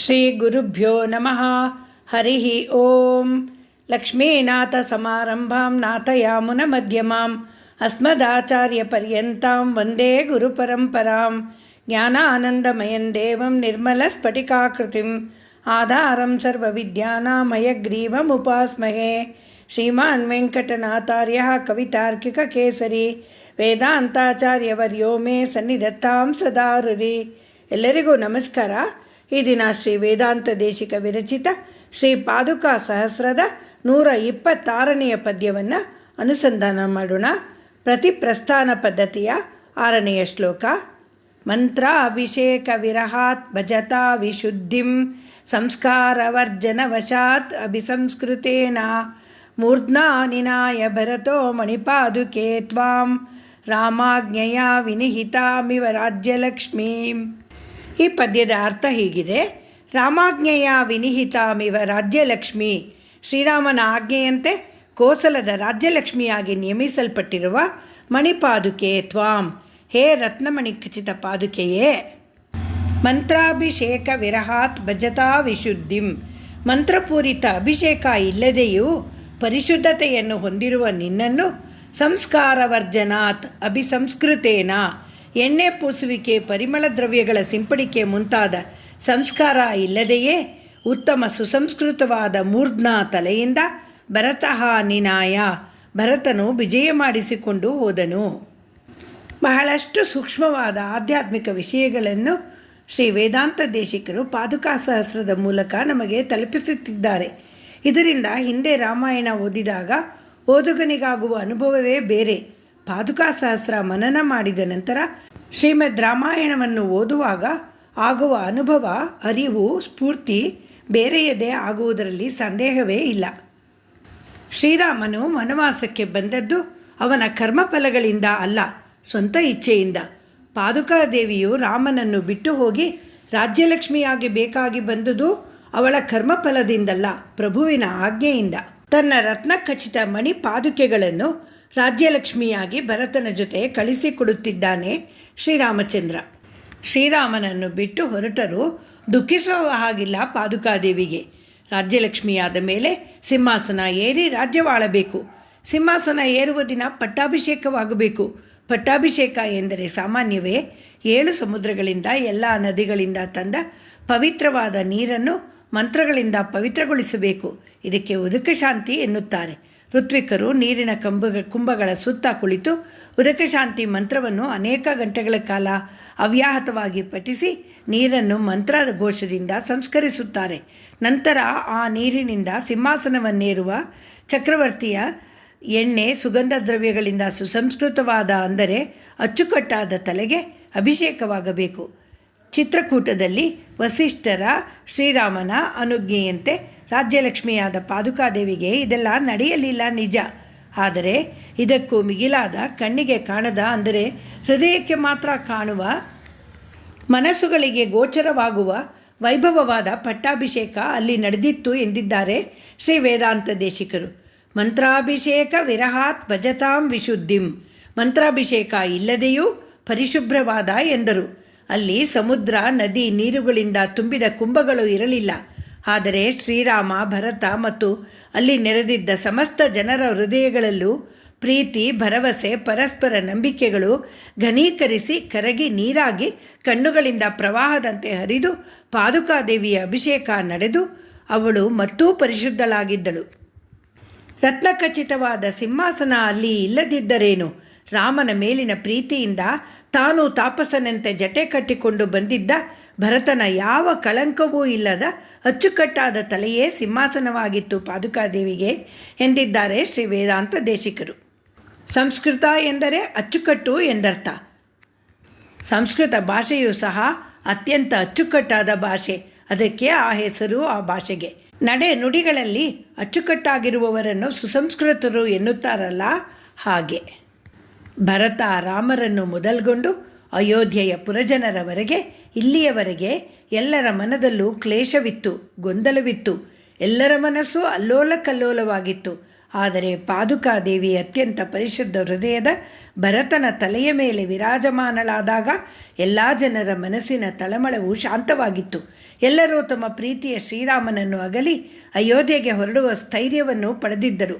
ಶ್ರೀ ಗುರುಭ್ಯೋ ನಮಃ. ಹರಿ ಓಂ. ಲಕ್ಷ್ಮೀನಾಥಸಮಾರಂಭಾಂ ನಾಥಯಾಮುನಮಧ್ಯಮಾಂ ಅಸ್ಮದಾಚಾರ್ಯಪರ್ಯಂತಾಂ ವಂದೇ ಗುರುಪರಂಪರಾಂ. ಜ್ಞಾನಾನಂದಮಯಂ ದೇವಂ ನಿರ್ಮಲಸ್ಫಟಿಕಾಕೃತಿಂ ಆಧಾರಂ ಸರ್ವವಿದ್ಯಾನಾಂ ಹಯಗ್ರೀವಮುಪಾಸ್ಮಹೇ. ಶ್ರೀಮಾನ್ ವೆಂಕಟನಾಥಾರ್ಯಃ ಕವಿತಾರ್ಕಿಕಕೇಸರಿ ವೇದಾಂತಾಚಾರ್ಯವರ್ಯೋ ಮೇ ಸನ್ನಿಧತ್ತಾಂ ಸದಾ ಹೃದಿ. ಎಲ್ಲರಿಗೂ ನಮಸ್ಕಾರ. ಈ ದಿನ ಶ್ರೀ ವೇದಾಂತ ದೇಶಿಕ ವಿರಚಿತ ಶ್ರೀ ಪಾದುಕಾ ಸಹಸ್ರದ 126ನೆಯ ಪದ್ಯವನ್ನು ಅನುಸಂಧಾನ ಮಾಡೋಣ. ಪ್ರತಿಪ್ರಸ್ಥಾನ ಪದ್ಧತಿಯ 6ನೆಯ ಶ್ಲೋಕ. ಮಂತ್ರಾಭಿಷೇಕ ವಿರಹಾತ್ ಭಜತಾ ವಿಶುದ್ಧಿಂ ಸಂಸ್ಕಾರವರ್ಜನವಶಾತ್ ಅಭಿಸಂಸ್ಕೃತೇನ ಮೂರ್ಧ್ನಾ ನಿನಾಯ ಭರತೋ ಮಣಿಪಾದುಕೆ ತ್ವಾಂ ರಾಮಾಜ್ಞೆಯ ವಿನಿಹಿತಾಮಿವ ರಾಜ್ಯಲಕ್ಷ್ಮೀಂ. ಈ ಪದ್ಯದ ಅರ್ಥ ಹೀಗಿದೆ: ರಾಮಾಜ್ಞೆಯ ವಿನಿಹಿತಾಮಿವ ರಾಜ್ಯಲಕ್ಷ್ಮಿ, ಶ್ರೀರಾಮನ ಆಜ್ಞೆಯಂತೆ ಕೋಸಲದ ರಾಜ್ಯಲಕ್ಷ್ಮಿಯಾಗಿ ನೇಮಿಸಲ್ಪಟ್ಟಿರುವ ಮಣಿಪಾದುಕೆ ತ್ವಾಂ, ಹೇ ರತ್ನಮಣಿ ಖಚಿತ ಪಾದುಕೆಯೇ. ಮಂತ್ರಾಭಿಷೇಕ ವಿರಹಾತ್ ಭಜತಾ ವಿಶುದ್ಧಿಂ, ಮಂತ್ರಪೂರಿತ ಅಭಿಷೇಕ ಇಲ್ಲದೆಯೂ ಪರಿಶುದ್ಧತೆಯನ್ನು ಹೊಂದಿರುವ ನಿನ್ನನ್ನು ಸಂಸ್ಕಾರವರ್ಜನಾತ್ ಅಭಿಸಂಸ್ಕೃತೇನ, ಎಣ್ಣೆ ಪೂಸುವಿಕೆ, ಪರಿಮಳ ದ್ರವ್ಯಗಳ ಸಿಂಪಡಿಕೆ ಮುಂತಾದ ಸಂಸ್ಕಾರ ಇಲ್ಲದೆಯೇ ಉತ್ತಮ ಸುಸಂಸ್ಕೃತವಾದ ಮೂರ್ಧ್ನ ತಲೆಯಿಂದ ಭರತಃ ನಿನಾಯ, ಭರತನು ವಿಜಯ ಮಾಡಿಸಿಕೊಂಡು ಹೋದನು. ಬಹಳಷ್ಟು ಸೂಕ್ಷ್ಮವಾದ ಆಧ್ಯಾತ್ಮಿಕ ವಿಷಯಗಳನ್ನು ಶ್ರೀ ವೇದಾಂತ ದೇಶಿಕರು ಪಾದುಕಾ ಸಹಸ್ರದ ಮೂಲಕ ನಮಗೆ ತಲುಪಿಸುತ್ತಿದ್ದಾರೆ. ಇದರಿಂದ ಹಿಂದೆ ರಾಮಾಯಣ ಓದಿದಾಗ ಓದುಗನಿಗಾಗುವ ಅನುಭವವೇ ಬೇರೆ. ಪಾದುಕಾ ಸಹಸ್ರ ಮನನ ಮಾಡಿದ ನಂತರ ಶ್ರೀಮದ್ ರಾಮಾಯಣವನ್ನು ಓದುವಾಗ ಆಗುವ ಅನುಭವ, ಅರಿವು, ಸ್ಫೂರ್ತಿ ಬೇರೆಯದೇ ಆಗುವುದರಲ್ಲಿ ಸಂದೇಹವೇ ಇಲ್ಲ. ಶ್ರೀರಾಮನು ವನವಾಸಕ್ಕೆ ಬಂದದ್ದು ಅವನ ಕರ್ಮಫಲಗಳಿಂದ ಅಲ್ಲ, ಸ್ವಂತ ಇಚ್ಛೆಯಿಂದ. ಪಾದುಕಾದೇವಿಯು ರಾಮನನ್ನು ಬಿಟ್ಟು ಹೋಗಿ ರಾಜ್ಯಲಕ್ಷ್ಮಿಯಾಗಿ ಬೇಕಾಗಿ ಬಂದುದು ಅವಳ ಕರ್ಮಫಲದಿಂದಲ್ಲ, ಪ್ರಭುವಿನ ಆಜ್ಞೆಯಿಂದ. ತನ್ನ ರತ್ನಖಚಿತ ಮಣಿ ಪಾದುಕೆಗಳನ್ನು ರಾಜ್ಯಲಕ್ಷ್ಮಿಯಾಗಿ ಭರತನ ಜೊತೆ ಕಳಿಸಿಕೊಡುತ್ತಿದ್ದಾನೆ ಶ್ರೀರಾಮಚಂದ್ರ. ಶ್ರೀರಾಮನನ್ನು ಬಿಟ್ಟು ಹೊರಟರೂ ದುಃಖಿಸುವ ಹಾಗಿಲ್ಲ ಪಾದುಕಾದೇವಿಗೆ. ರಾಜ್ಯಲಕ್ಷ್ಮಿಯಾದ ಮೇಲೆ ಸಿಂಹಾಸನ ಏರಿ ರಾಜ್ಯವಾಳಬೇಕು. ಸಿಂಹಾಸನ ಏರುವ ದಿನ ಪಟ್ಟಾಭಿಷೇಕವಾಗಬೇಕು. ಪಟ್ಟಾಭಿಷೇಕ ಎಂದರೆ ಸಾಮಾನ್ಯವೇ? 7 ಸಮುದ್ರಗಳಿಂದ ಎಲ್ಲ ನದಿಗಳಿಂದ ತಂದ ಪವಿತ್ರವಾದ ನೀರನ್ನು ಮಂತ್ರಗಳಿಂದ ಪವಿತ್ರಗೊಳಿಸಬೇಕು. ಇದಕ್ಕೆ ಉದಕಶಾಂತಿ ಎನ್ನುತ್ತಾರೆ. ಋತ್ವಿಕರು ನೀರಿನ ಕುಂಭಗಳ ಸುತ್ತ ಕುಳಿತು ಉದಕಶಾಂತಿ ಮಂತ್ರವನ್ನು ಅನೇಕ ಗಂಟೆಗಳ ಕಾಲ ಅವ್ಯಾಹತವಾಗಿ ಪಠಿಸಿ ನೀರನ್ನು ಮಂತ್ರದ ಘೋಷದಿಂದ ಸಂಸ್ಕರಿಸುತ್ತಾರೆ. ನಂತರ ಆ ನೀರಿನಿಂದ ಸಿಂಹಾಸನವನ್ನೇರುವ ಚಕ್ರವರ್ತಿಯ ಎಣ್ಣೆ, ಸುಗಂಧ ದ್ರವ್ಯಗಳಿಂದ ಸುಸಂಸ್ಕೃತವಾದ, ಅಂದರೆ ಅಚ್ಚುಕಟ್ಟಾದ ತಲೆಗೆ ಅಭಿಷೇಕವಾಗಬೇಕು. ಚಿತ್ರಕೂಟದಲ್ಲಿ ವಸಿಷ್ಠರ ಶ್ರೀರಾಮನ ಅನುಜ್ಞೆಯಂತೆ ರಾಜ್ಯಲಕ್ಷ್ಮಿಯಾದ ಪಾದುಕಾದೇವಿಗೆ ಇದೆಲ್ಲ ನಡೆಯಲಿಲ್ಲ ನಿಜ. ಆದರೆ ಇದಕ್ಕೂ ಮಿಗಿಲಾದ, ಕಣ್ಣಿಗೆ ಕಾಣದ, ಅಂದರೆ ಹೃದಯಕ್ಕೆ ಮಾತ್ರ ಕಾಣುವ, ಮನಸ್ಸುಗಳಿಗೆ ಗೋಚರವಾಗುವ ವೈಭವವಾದ ಪಟ್ಟಾಭಿಷೇಕ ಅಲ್ಲಿ ನಡೆದಿತ್ತು ಎಂದಿದ್ದಾರೆ ಶ್ರೀ ವೇದಾಂತ ದೇಶಿಕರು. ಮಂತ್ರಾಭಿಷೇಕ ವಿರಹಾತ್ ಭಜತಾಂ ವಿಶುದ್ಧಿಂ, ಮಂತ್ರಾಭಿಷೇಕ ಇಲ್ಲದೆಯೂ ಪರಿಶುಭ್ರವಾದ ಎಂದರು. ಅಲ್ಲಿ ಸಮುದ್ರ, ನದಿ, ನೀರುಗಳಿಂದ ತುಂಬಿದ ಕುಂಭಗಳು ಇರಲಿಲ್ಲ. ಆದರೆ ಶ್ರೀರಾಮ, ಭರತ ಮತ್ತು ಅಲ್ಲಿ ನೆರೆದಿದ್ದ ಸಮಸ್ತ ಜನರ ಹೃದಯಗಳಲ್ಲೂ ಪ್ರೀತಿ, ಭರವಸೆ, ಪರಸ್ಪರ ನಂಬಿಕೆಗಳು ಘನೀಕರಿಸಿ ಕರಗಿ ನೀರಾಗಿ ಕಣ್ಣುಗಳಿಂದ ಪ್ರವಾಹದಂತೆ ಹರಿದು ಪಾದುಕಾದೇವಿಯ ಅಭಿಷೇಕ ನಡೆದು ಅವಳು ಮತ್ತೂ ಪರಿಶುದ್ಧಳಾಗಿದ್ದಳು. ರತ್ನಖಚಿತವಾದ ಸಿಂಹಾಸನ ಅಲ್ಲಿ ಇಲ್ಲದಿದ್ದರೇನು? ರಾಮನ ಮೇಲಿನ ಪ್ರೀತಿಯಿಂದ ತಾನು ತಾಪಸನಂತೆ ಜಟೆ ಕಟ್ಟಿಕೊಂಡು ಬಂದಿದ್ದ ಭರತನ ಯಾವ ಕಳಂಕವೂ ಇಲ್ಲದ ಅಚ್ಚುಕಟ್ಟಾದ ತಲೆಯೇ ಸಿಂಹಾಸನವಾಗಿತ್ತು ಪಾದುಕಾದೇವಿಗೆ ಎಂದಿದ್ದಾರೆ ಶ್ರೀ ವೇದಾಂತ ದೇಶಿಕರು. ಸಂಸ್ಕೃತ ಎಂದರೆ ಅಚ್ಚುಕಟ್ಟು ಎಂದರ್ಥ. ಸಂಸ್ಕೃತ ಭಾಷೆಯೂ ಸಹ ಅತ್ಯಂತ ಅಚ್ಚುಕಟ್ಟಾದ ಭಾಷೆ. ಅದಕ್ಕೆ ಆ ಹೆಸರು. ಆ ಭಾಷೆಗೆ ನಡೆ ನುಡಿಗಳಲ್ಲಿ ಅಚ್ಚುಕಟ್ಟಾಗಿರುವವರನ್ನು ಸುಸಂಸ್ಕೃತರು ಎನ್ನುತ್ತಾರಲ್ಲ, ಹಾಗೆ. ಭರತ ರಾಮರನ್ನು ಮೊದಲ್ಗೊಂಡು ಅಯೋಧ್ಯೆಯ ಪುರಜನರವರೆಗೆ ಇಲ್ಲಿಯವರೆಗೆ ಎಲ್ಲರ ಮನದಲ್ಲೂ ಕ್ಲೇಶವಿತ್ತು, ಗೊಂದಲವಿತ್ತು. ಎಲ್ಲರ ಮನಸ್ಸು ಅಲ್ಲೋಲ ಕಲ್ಲೋಲವಾಗಿತ್ತು. ಆದರೆ ಪಾದುಕಾದೇವಿ ಅತ್ಯಂತ ಪರಿಶುದ್ಧ ಹೃದಯದ ಭರತನ ತಲೆಯ ಮೇಲೆ ವಿರಾಜಮಾನಳಾದಾಗ ಎಲ್ಲ ಜನರ ಮನಸ್ಸಿನ ತಳಮಳವು ಶಾಂತವಾಗಿತ್ತು. ಎಲ್ಲರೂ ತಮ್ಮ ಪ್ರೀತಿಯ ಶ್ರೀರಾಮನನ್ನು ಅಗಲಿ ಅಯೋಧ್ಯೆಗೆ ಹೊರಡುವ ಸ್ಥೈರ್ಯವನ್ನು ಪಡೆದಿದ್ದರು.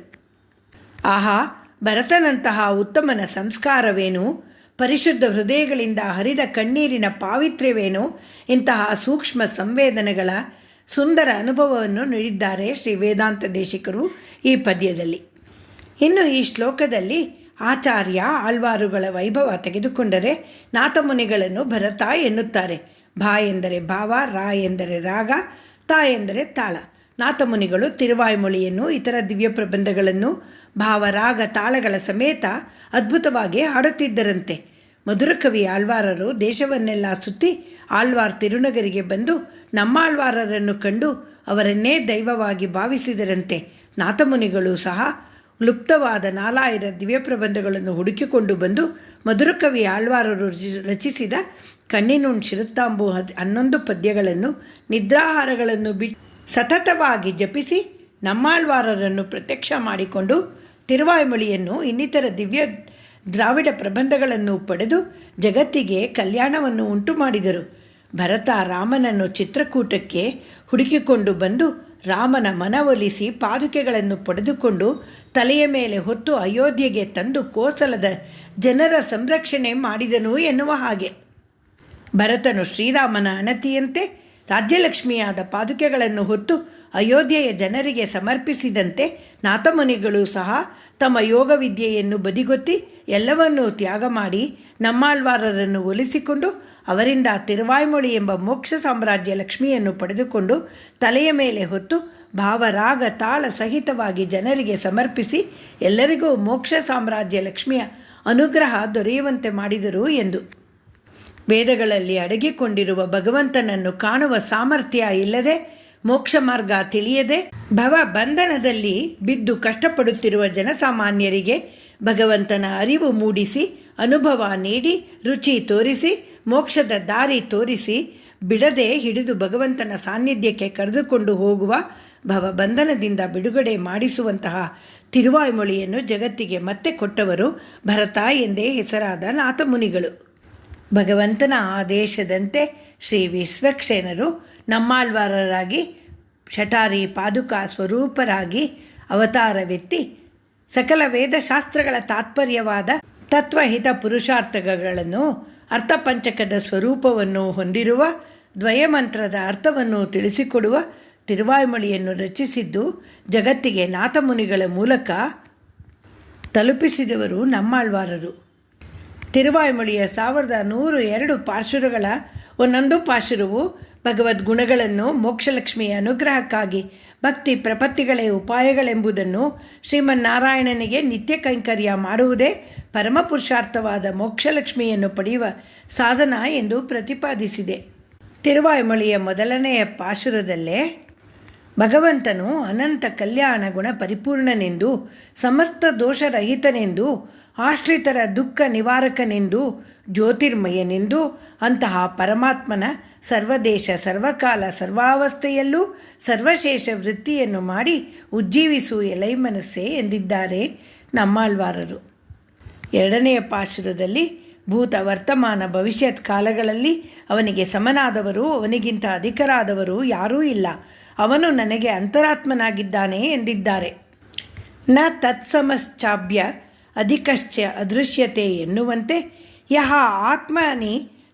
ಆಹಾ, ಭರತನಂತಹ ಉತ್ತಮನ ಸಂಸ್ಕಾರವೇನು, ಪರಿಶುದ್ಧ ಹೃದಯಗಳಿಂದ ಹರಿದ ಕಣ್ಣೀರಿನ ಪಾವಿತ್ರ್ಯವೇನು, ಇಂತಹ ಸೂಕ್ಷ್ಮ ಸಂವೇದನೆಗಳ ಸುಂದರ ಅನುಭವವನ್ನು ನೀಡಿದ್ದಾರೆ ಶ್ರೀ ವೇದಾಂತ ದೇಶಿಕರು ಈ ಪದ್ಯದಲ್ಲಿ. ಇನ್ನು ಈ ಶ್ಲೋಕದಲ್ಲಿ ಆಚಾರ್ಯ ಆಳ್ವಾರುಗಳ ವೈಭವ ತೆಗೆದುಕೊಂಡರೆ ನಾಥಮುನಿಗಳನ್ನು ಭರತ ಎನ್ನುತ್ತಾರೆ. ಭಾ ಎಂದರೆ ಭಾವ, ರಾ ಎಂದರೆ ರಾಗ, ತಾ ಎಂದರೆ ತಾಳ. ನಾಥಮುನಿಗಳು ತಿರುವಾಯ್ಮೊಳಿಯನ್ನು ಇತರ ದಿವ್ಯ ಪ್ರಬಂಧಗಳನ್ನು ಭಾವರಾಗ ತಾಳಗಳ ಸಮೇತ ಅದ್ಭುತವಾಗಿ ಹಾಡುತ್ತಿದ್ದರಂತೆ. ಮಧುರಕವಿ ಆಳ್ವಾರರು ದೇಶವನ್ನೆಲ್ಲ ಸುತ್ತಿ ಆಳ್ವಾರ್ ತಿರುನಗರಿಗೆ ಬಂದು ನಮ್ಮಾಳ್ವಾರರನ್ನು ಕಂಡು ಅವರನ್ನೇ ದೈವವಾಗಿ ಭಾವಿಸಿದರಂತೆ. ನಾಥಮುನಿಗಳು ಸಹ ಲುಪ್ತವಾದ 4000 ದಿವ್ಯ ಪ್ರಬಂಧಗಳನ್ನು ಹುಡುಕಿಕೊಂಡು ಬಂದು ಮಧುರಕವಿ ಆಳ್ವಾರರು ರಚಿಸಿದ ಕಣ್ಣಿನುಣ್ ಶಿರುತ್ತಾಂಬು 11 ಪದ್ಯಗಳನ್ನು ನಿದ್ರಾಹಾರಗಳನ್ನು ಬಿಟ್ಟು ಸತತವಾಗಿ ಜಪಿಸಿ ನಮ್ಮಾಳ್ವಾರರನ್ನು ಪ್ರತ್ಯಕ್ಷ ಮಾಡಿಕೊಂಡು ತಿರುವಾಯ್ಮೊಳಿಯನ್ನು ಇನ್ನಿತರ ದಿವ್ಯ ದ್ರಾವಿಡ ಪ್ರಬಂಧಗಳನ್ನು ಪಡೆದು ಜಗತ್ತಿಗೆ ಕಲ್ಯಾಣವನ್ನು ಉಂಟು ಮಾಡಿದರು. ಭರತ ರಾಮನನ್ನು ಚಿತ್ರಕೂಟಕ್ಕೆ ಹುಡುಕಿಕೊಂಡು ಬಂದು ರಾಮನ ಮನವೊಲಿಸಿ ಪಾದುಕೆಗಳನ್ನು ಪಡೆದುಕೊಂಡು ತಲೆಯ ಮೇಲೆ ಹೊತ್ತು ಅಯೋಧ್ಯೆಗೆ ತಂದು ಕೋಸಲದ ಜನರ ಸಂರಕ್ಷಣೆ ಮಾಡಿದನು ಎನ್ನುವ ಹಾಗೆ. ಭರತನು ಶ್ರೀರಾಮನ ಅಣತಿಯಂತೆ ರಾಜ್ಯಲಕ್ಷ್ಮಿಯಾದ ಪಾದುಕೆಗಳನ್ನು ಹೊತ್ತು ಅಯೋಧ್ಯೆಯ ಜನರಿಗೆ ಸಮರ್ಪಿಸಿದಂತೆ ನಾಥಮುನಿಗಳು ಸಹ ತಮ್ಮ ಯೋಗ ವಿದ್ಯೆಯನ್ನು ಬದಿಗೊತ್ತಿ ಎಲ್ಲವನ್ನೂ ತ್ಯಾಗ ಮಾಡಿ ನಮ್ಮಾಳ್ವಾರರನ್ನು ಒಲಿಸಿಕೊಂಡು ಅವರಿಂದ ತಿರುವಾಯ್ಮೊಳಿ ಎಂಬ ಮೋಕ್ಷ ಸಾಮ್ರಾಜ್ಯ ಲಕ್ಷ್ಮಿಯನ್ನು ಪಡೆದುಕೊಂಡು ತಲೆಯ ಮೇಲೆ ಹೊತ್ತು ಭಾವರಾಗ ತಾಳ ಸಹಿತವಾಗಿ ಜನರಿಗೆ ಸಮರ್ಪಿಸಿ ಎಲ್ಲರಿಗೂ ಮೋಕ್ಷ ಸಾಮ್ರಾಜ್ಯ ಲಕ್ಷ್ಮಿಯ ಅನುಗ್ರಹ ದೊರೆಯುವಂತೆ ಮಾಡಿದರು ಎಂದು. ವೇದಗಳಲ್ಲಿ ಅಡಗಿಕೊಂಡಿರುವ ಭಗವಂತನನ್ನು ಕಾಣುವ ಸಾಮರ್ಥ್ಯ ಇಲ್ಲದೆ, ಮೋಕ್ಷ ಮಾರ್ಗ ತಿಳಿಯದೆ ಭವ ಬಂಧನದಲ್ಲಿ ಬಿದ್ದು ಕಷ್ಟಪಡುತ್ತಿರುವ ಜನಸಾಮಾನ್ಯರಿಗೆ ಭಗವಂತನ ಅರಿವು ಮೂಡಿಸಿ ಅನುಭವ ನೀಡಿ ರುಚಿ ತೋರಿಸಿ ಮೋಕ್ಷದ ದಾರಿ ತೋರಿಸಿ ಬಿಡದೆ ಹಿಡಿದು ಭಗವಂತನ ಸಾನ್ನಿಧ್ಯಕ್ಕೆ ಕರೆದುಕೊಂಡು ಹೋಗುವ ಭವಬಂಧನದಿಂದ ಬಿಡುಗಡೆ ಮಾಡಿಸುವಂತಹ ತಿರುವಾಯ್ಮೊಳಿಯನ್ನು ಜಗತ್ತಿಗೆ ಮತ್ತೆ ಕೊಟ್ಟವರು ಭರತ ಎಂದೇ ಹೆಸರಾದ ನಾಥಮುನಿಗಳು. ಭಗವಂತನ ಆದೇಶದಂತೆ ಶ್ರೀ ವಿಶ್ವಕ್ಸೇನರು ನಮ್ಮಾಳ್ವಾರರಾಗಿ ಶಠಾರಿ ಪಾದುಕಾ ಸ್ವರೂಪರಾಗಿ ಅವತಾರವೆತ್ತಿ ಸಕಲ ವೇದಶಾಸ್ತ್ರಗಳ ತಾತ್ಪರ್ಯವಾದ ತತ್ವಹಿತ ಪುರುಷಾರ್ಥಗಳನ್ನು ಅರ್ಥಪಂಚಕದ ಸ್ವರೂಪವನ್ನು ಹೊಂದಿರುವ ದ್ವಯಮಂತ್ರದ ಅರ್ಥವನ್ನು ತಿಳಿಸಿಕೊಡುವ ತಿರುವಾಯ್ಮೊಳಿಯನ್ನು ರಚಿಸಿದ್ದು ಜಗತ್ತಿಗೆ ನಾಥಮುನಿಗಳ ಮೂಲಕ ತಲುಪಿಸಿದವರು ನಮ್ಮಾಳ್ವಾರರು. ತಿರುವಾಯ್ಮೊಳಿಯ 1102 ಪಾಶುರಗಳ ಒಂದೊಂದು ಪಾಶುರವು ಭಗವದ್ಗುಣಗಳನ್ನು ಮೋಕ್ಷಲಕ್ಷ್ಮಿಯ ಅನುಗ್ರಹಕ್ಕಾಗಿ ಭಕ್ತಿ ಪ್ರಪತ್ತಿಗಳೇ ಉಪಾಯಗಳೆಂಬುದನ್ನು ಶ್ರೀಮನ್ನಾರಾಯಣನಿಗೆ ನಿತ್ಯ ಕೈಂಕರ್ಯ ಮಾಡುವುದೇ ಪರಮಪುರುಷಾರ್ಥವಾದ ಮೋಕ್ಷಲಕ್ಷ್ಮಿಯನ್ನು ಪಡೆಯುವ ಸಾಧನ ಎಂದು ಪ್ರತಿಪಾದಿಸಿದೆ. ತಿರುವಾಯ್ಮೊಳಿಯ ಮೊದಲನೆಯ ಪಾಶುರದಲ್ಲೇ ಭಗವಂತನು ಅನಂತ ಕಲ್ಯಾಣ ಗುಣ ಪರಿಪೂರ್ಣನೆಂದು, ಸಮಸ್ತ ದೋಷರಹಿತನೆಂದು, ಆಶ್ರಿತರ ದುಃಖ ನಿವಾರಕನೆಂದು, ಜ್ಯೋತಿರ್ಮಯನೆಂದು, ಅಂತಹ ಪರಮಾತ್ಮನ ಸರ್ವದೇಶ ಸರ್ವಕಾಲ ಸರ್ವಾವಸ್ಥೆಯಲ್ಲೂ ಸರ್ವಶೇಷ ವೃತ್ತಿಯನ್ನು ಮಾಡಿ ಉಜ್ಜೀವಿಸು ಎಲೈ ಮನಸ್ಸೇ ಎಂದಿದ್ದಾರೆ ನಮ್ಮಾಳ್ವಾರರು. ಎರಡನೆಯ ಪಾಶುರದಲ್ಲಿ ಭೂತ ವರ್ತಮಾನ ಭವಿಷ್ಯತ್ ಕಾಲಗಳಲ್ಲಿ ಅವನಿಗೆ ಸಮನಾದವರು ಅವನಿಗಿಂತ ಅಧಿಕರಾದವರು ಯಾರೂ ಇಲ್ಲ, ಅವನು ನನಗೆ ಅಂತರಾತ್ಮನಾಗಿದ್ದಾನೆ ಎಂದಿದ್ದಾರೆ. ನ ತತ್ಸಮಶ್ಚಾಭ್ಯ ಅಧಿಕಶ್ಚ ಅದೃಶ್ಯತೆ ಎನ್ನುವಂತೆ ಯಹ ಆತ್ಮನಿ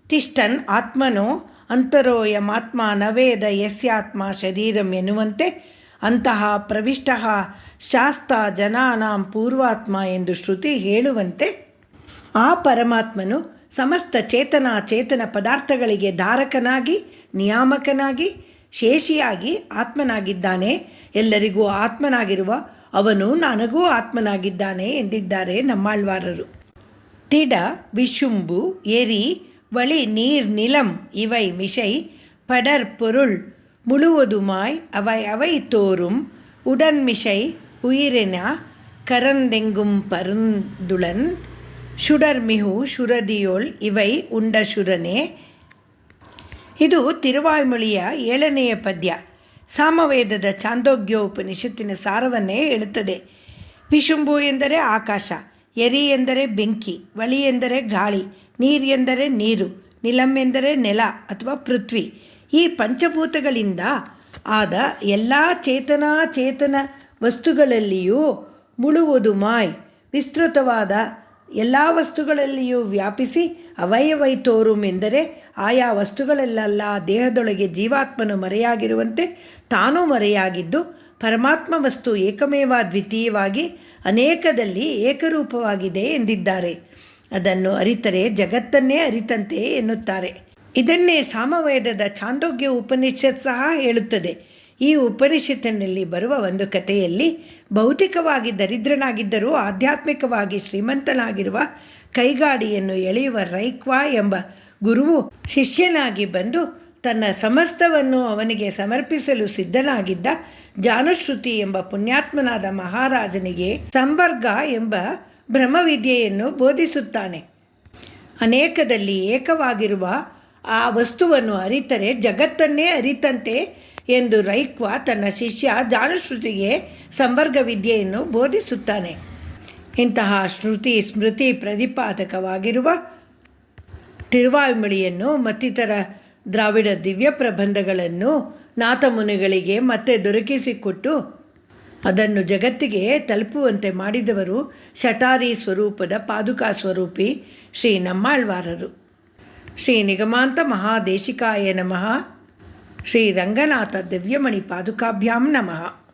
ತಿಷ್ಠನ್ ಆತ್ಮನೋ ಅಂತರೋಯಮಾತ್ಮ ನವೇದ ಯಸ್ಯಾತ್ಮ ಶರೀರಂ ಎನ್ನುವಂತೆ ಅಂತಹ ಪ್ರವಿಷ್ಟ ಶಾಸ್ತ ಜನಾನಾಂ ಪೂರ್ವಾತ್ಮ ಎಂದು ಶ್ರುತಿ ಹೇಳುವಂತೆ ಆ ಪರಮಾತ್ಮನು ಸಮಸ್ತ ಚೇತನ ಪದಾರ್ಥಗಳಿಗೆ ಧಾರಕನಾಗಿ ನಿಯಾಮಕನಾಗಿ ಶೇಷಿಯಾಗಿ ಆತ್ಮನಾಗಿದ್ದಾನೆ. ಎಲ್ಲರಿಗೂ ಆತ್ಮನಾಗಿರುವ ಅವನು ನನಗೂ ಆತ್ಮನಾಗಿದ್ದಾನೆ ಎಂದಿದ್ದಾರೆ ನಮ್ಮಾಳ್ವಾರರು. திட விஷும்பு எரி வழி நீர் நிலம் இவை மிசை படர் பொருள் முழுவதுமாய் அவை அவை தோறும் உடன்மிசை உயிரின கரந்தெங்கும் பருந்துளன் ಶುಡರ್ಮಿಹು ಶುರದಿಯೋಳ್ ಇವೈ ಉಂಡ ಶುರನೇ. ಇದು ತಿರುವಾಯ್ಮೊಳಿಯ 7ನೆಯ ಪದ್ಯ. ಸಾಮವೇದದ ಛಾಂದೋಗ್ಯೋಪನಿಷತ್ತಿನ ಸಾರವನ್ನೇ ಹೇಳುತ್ತದೆ. ವಿಶುಂಭು ಎಂದರೆ ಆಕಾಶ, ಎರಿ ಎಂದರೆ ಬೆಂಕಿ, ವಳಿ ಎಂದರೆ ಗಾಳಿ, ನೀರು ಎಂದರೆ ನೀರು, ನಿಲಂ ಎಂದರೆ ನೆಲ ಅಥವಾ ಪೃಥ್ವಿ. ಈ ಪಂಚಭೂತಗಳಿಂದ ಆದ ಎಲ್ಲ ಚೇತನ ವಸ್ತುಗಳಲ್ಲಿಯೂ ಮುಳುವುದು ಮಾಯ್ ವಿಸ್ತೃತವಾದ ಎಲ್ಲ ವಸ್ತುಗಳಲ್ಲಿಯೂ ವ್ಯಾಪಿಸಿ ಅವಯವೈ ತೋರುಮೆಂದರೆ ಆಯಾ ವಸ್ತುಗಳಲ್ಲೆಲ್ಲ ದೇಹದೊಳಗೆ ಜೀವಾತ್ಮನು ಮರೆಯಾಗಿರುವಂತೆ ತಾನೂ ಮರೆಯಾಗಿದ್ದು ಪರಮಾತ್ಮ ವಸ್ತು ಏಕಮೇವ ದ್ವಿತೀಯವಾಗಿ ಅನೇಕದಲ್ಲಿ ಏಕರೂಪವಾಗಿದೆ ಎಂದಿದ್ದಾರೆ. ಅದನ್ನು ಅರಿತರೆ ಜಗತ್ತನ್ನೇ ಅರಿತಂತೆ ಎನ್ನುತ್ತಾರೆ. ಇದನ್ನೇ ಸಾಮವೇದದ ಛಾಂದೋಗ್ಯ ಉಪನಿಷತ್ ಸಹ ಹೇಳುತ್ತದೆ. ಈ ಉಪನಿಷತ್ತಿನಲ್ಲಿ ಬರುವ ಒಂದು ಕಥೆಯಲ್ಲಿ ಭೌತಿಕವಾಗಿ ದರಿದ್ರನಾಗಿದ್ದರೂ ಆಧ್ಯಾತ್ಮಿಕವಾಗಿ ಶ್ರೀಮಂತನಾಗಿರುವ ಕೈಗಾಡಿಯನ್ನು ಎಳೆಯುವ ರೈಕ್ವಾ ಎಂಬ ಗುರುವು ಶಿಷ್ಯನಾಗಿ ಬಂದು ತನ್ನ ಸಮಸ್ತವನ್ನು ಅವನಿಗೆ ಸಮರ್ಪಿಸಲು ಸಿದ್ಧನಾಗಿದ್ದ ಜಾನುಶ್ರುತಿ ಎಂಬ ಪುಣ್ಯಾತ್ಮನಾದ ಮಹಾರಾಜನಿಗೆ ಸಂವರ್ಗ ಎಂಬ ಬ್ರಹ್ಮವಿದ್ಯೆಯನ್ನು ಬೋಧಿಸುತ್ತಾನೆ. ಅನೇಕದಲ್ಲಿ ಏಕವಾಗಿರುವ ಆ ವಸ್ತುವನ್ನು ಅರಿತರೆ ಜಗತ್ತನ್ನೇ ಅರಿತಂತೆ ಎಂದು ರೈಕ್ವ ತನ್ನ ಶಿಷ್ಯ ಜಾನುಶ್ರುತಿಗೆ ಸಂವರ್ಗ ವಿದ್ಯೆಯನ್ನು ಬೋಧಿಸುತ್ತಾನೆ. ಇಂತಹ ಶ್ರುತಿ ಸ್ಮೃತಿ ಪ್ರತಿಪಾದಕವಾಗಿರುವ ತಿರುವಾಯ್ಮೊಳಿಯನ್ನು ಮತ್ತಿತರ ದ್ರಾವಿಡ ದಿವ್ಯ ಪ್ರಬಂಧಗಳನ್ನು ನಾಥಮುನಿಗಳಿಗೆ ಮತ್ತೆ ದೊರಕಿಸಿಕೊಟ್ಟು ಅದನ್ನು ಜಗತ್ತಿಗೆ ತಲುಪುವಂತೆ ಮಾಡಿದವರು ಶಟಾರಿ ಸ್ವರೂಪದ ಪಾದುಕಾ ಸ್ವರೂಪಿ ಶ್ರೀ ನಮ್ಮಾಳ್ವಾರರು. ಶ್ರೀ ನಿಗಮಾಂತ ಮಹಾದೇಶಿಕಾಯ ನಮಃ. ಶ್ರೀ ರಂಗನಾಥ ದಿವ್ಯಮಣಿ ಪಾದುಕಾಭ್ಯಾಂ ನಮಃ.